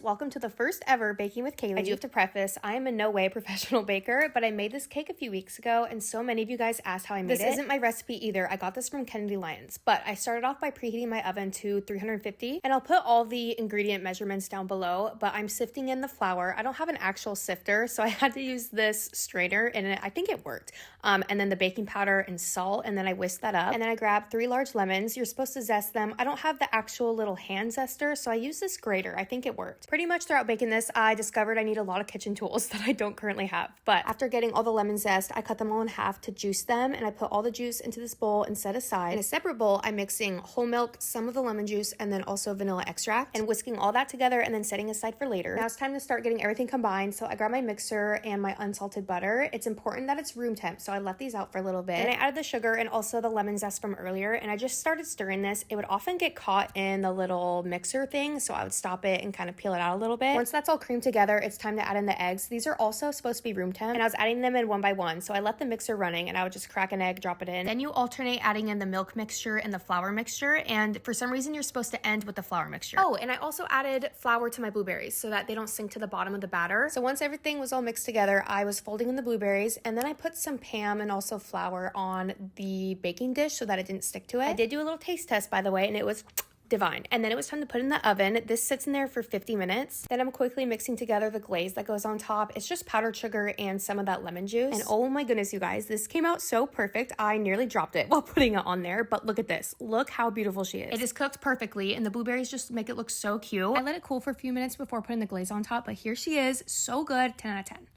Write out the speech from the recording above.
Welcome to the first ever Baking with Kaylee. I do have to preface, I am in no way a professional baker, but I made this cake a few weeks ago, and so many of you guys asked how I made it. This isn't my recipe either. I got this from Kennedy Lyons, but I started off by preheating my oven to 350, and I'll put all the ingredient measurements down below, but I'm sifting in the flour. I don't have an actual sifter, so I had to use this strainer, and I think it worked. And then the baking powder and salt, and then I whisked that up, and then I grabbed 3 large lemons. You're supposed to zest them. I don't have the actual little hand zester, so I used this grater. I think it worked. Pretty much throughout baking this, I discovered I need a lot of kitchen tools that I don't currently have. But after getting all the lemon zest, I cut them all in half to juice them, and I put all the juice into this bowl and set aside. In a separate bowl, I'm mixing whole milk, some of the lemon juice, and then also vanilla extract, and whisking all that together and then setting aside for later. Now it's time to start getting everything combined, so I grab my mixer and my unsalted butter. It's important that it's room temp, so I left these out for a little bit. And I added the sugar and also the lemon zest from earlier, and I just started stirring this. It would often get caught in the little mixer thing, so I would stop it and kind of peel it out a little bit. Once that's all creamed together, it's time to add in the eggs. These are also supposed to be room temp, and I was adding them in one by one, so I let the mixer running and I would just crack an egg, drop it in. Then you alternate adding in the milk mixture and the flour mixture, and for some reason you're supposed to end with the flour mixture. Oh, and I also added flour to my blueberries so that they don't sink to the bottom of the batter. So once everything was all mixed together, I was folding in the blueberries, and then I put some Pam and also flour on the baking dish so that it didn't stick to it. I did do a little taste test, by the way, and it was divine. And then it was time to put in the oven. This sits in there for 50 minutes. Then I'm quickly mixing together the glaze that goes on top. It's just powdered sugar and some of that lemon juice. And oh my goodness, you guys, this came out so perfect. I nearly dropped it while putting it on there, but look at this. Look how beautiful she is. It is cooked perfectly, and the blueberries just make it look so cute. I let it cool for a few minutes before putting the glaze on top, but here she is. So good. 10 out of 10.